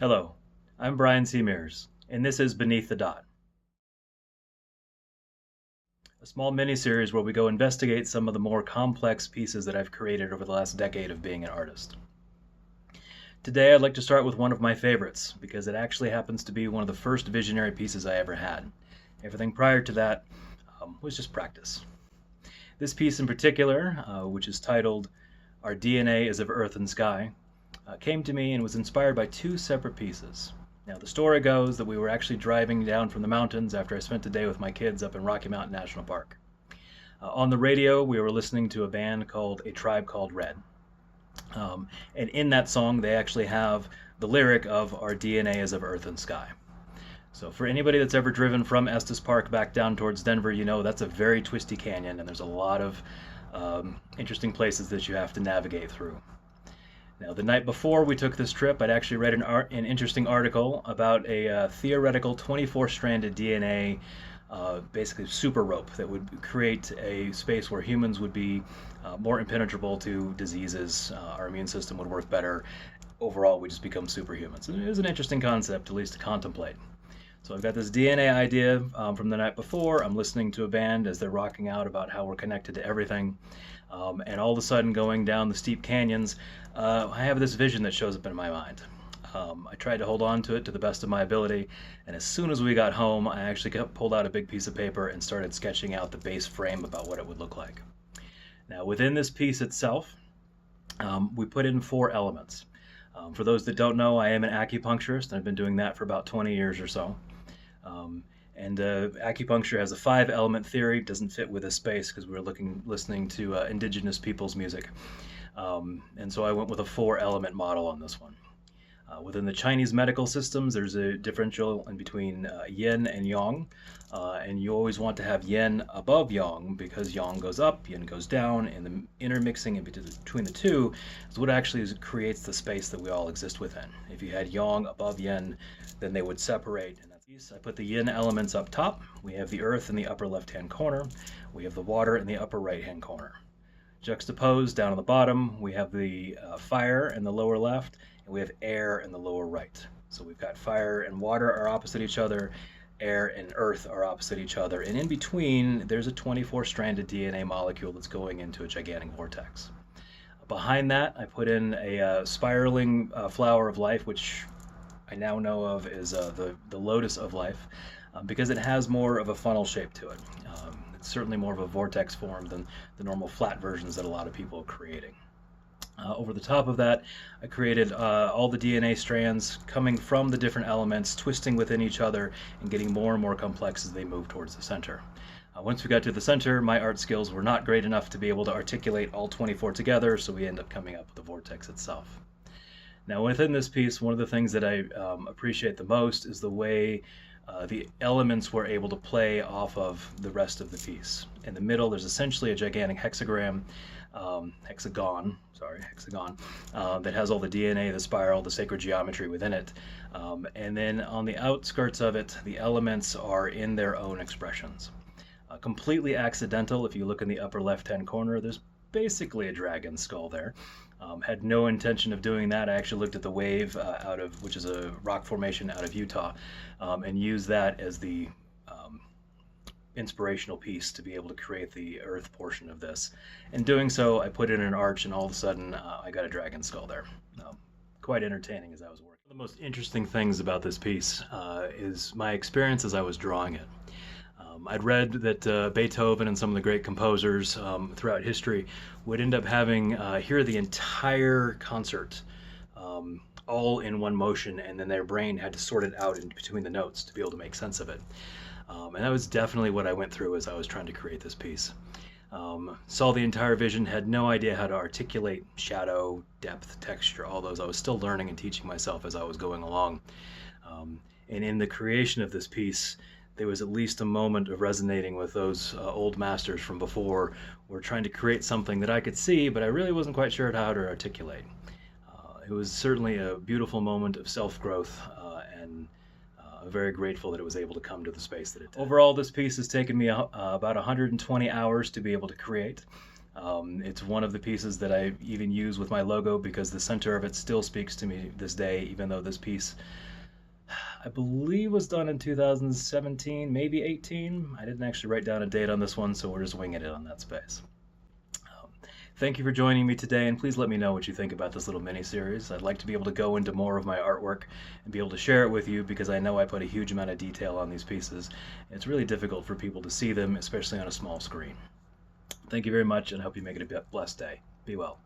Hello, I'm Brian C. Mears, and this is Beneath the Dot, a small mini-series where we go investigate some of the more complex pieces that I've created over the last decade of being an artist. Today I'd like to start with one of my favorites, because it actually happens to be one of the first visionary pieces I ever had. Everything prior to that was just practice. This piece in particular, which is titled Our DNA is of Earth and Sky, came to me and was inspired by two separate pieces. Now, the story goes that we were actually driving down from the mountains after I spent a day with my kids up in Rocky Mountain National Park. On the radio, we were listening to a band called A Tribe Called Red. And in that song, they actually have the lyric of Our DNA is of Earth and Sky. So for anybody that's ever driven from Estes Park back down towards Denver, you know that's a very twisty canyon, and there's a lot of interesting places that you have to navigate through. Now, the night before we took this trip, I'd actually read an interesting article about a theoretical 24-stranded DNA, basically super rope that would create a space where humans would be more impenetrable to diseases. Our immune system would work better. Overall, we just become superhumans. And it is an interesting concept, at least to contemplate. So I've got this DNA idea from the night before. I'm listening to a band as they're rocking out about how we're connected to everything. And all of a sudden, going down the steep canyons, I have this vision that shows up in my mind. I tried to hold on to it to the best of my ability, and as soon as we got home, I actually pulled out a big piece of paper and started sketching out the base frame about what it would look like. Now, within this piece itself, we put in 4 elements. For those that don't know, I am an acupuncturist, and I've been doing that for about 20 years or so. Acupuncture has a 5-element theory. It doesn't fit with this space because we were listening to indigenous people's music. And so I went with a 4-element model on this one. Within the Chinese medical systems, there's a differential in between yin and yang. And you always want to have yin above yang because yang goes up, yin goes down, and the intermixing in between the two is what actually creates the space that we all exist within. If you had yang above yin, then they would separate. I put the yin elements up top. We have the earth in the upper left-hand corner. We have the water in the upper right-hand corner. Juxtaposed down on the bottom, we have the fire in the lower left, and we have air in the lower right. So we've got fire and water are opposite each other, air and earth are opposite each other, and in between, there's a 24-stranded DNA molecule that's going into a gigantic vortex. Behind that, I put in a spiraling flower of life, which I now know of is the lotus of life, because it has more of a funnel shape to it. It's certainly more of a vortex form than the normal flat versions that a lot of people are creating. Over the top of that, I created all the DNA strands coming from the different elements, twisting within each other, and getting more and more complex as they move towards the center. Once we got to the center, my art skills were not great enough to be able to articulate all 24 together, so we end up coming up with the vortex itself. Now, within this piece, one of the things that I appreciate the most is the way the elements were able to play off of the rest of the piece. In the middle, there's essentially a gigantic hexagon, that has all the DNA, the spiral, the sacred geometry within it. And then on the outskirts of it, the elements are in their own expressions. Completely accidental, if you look in the upper left-hand corner, there's basically a dragon skull there. Had no intention of doing that. I actually looked at the wave which is a rock formation out of Utah, and used that as the inspirational piece to be able to create the earth portion of this. In doing so, I put in an arch, and all of a sudden I got a dragon skull there. Quite entertaining as I was working. One of the most interesting things about this piece is my experience as I was drawing it. I'd read that Beethoven and some of the great composers throughout history would end up having hear the entire concert all in one motion, and then their brain had to sort it out in between the notes to be able to make sense of it. And that was definitely what I went through as I was trying to create this piece. Saw the entire vision, had no idea how to articulate shadow, depth, texture, all those. I was still learning and teaching myself as I was going along. And in the creation of this piece, there was at least a moment of resonating with those old masters from before. We're trying to create something that I could see, but I really wasn't quite sure how to articulate. It was certainly a beautiful moment of self-growth, and I'm very grateful that it was able to come to the space that it did. Overall, this piece has taken me about 120 hours to be able to create. It's one of the pieces that I even use with my logo because the center of it still speaks to me this day, even though this piece, I believe, was done in 2017, maybe 18. I didn't actually write down a date on this one, so we're just winging it on that space. Thank you for joining me today, and please let me know what you think about this little mini-series. I'd like to be able to go into more of my artwork and be able to share it with you because I know I put a huge amount of detail on these pieces. It's really difficult for people to see them, especially on a small screen. Thank you very much, and I hope you make it a blessed day. Be well.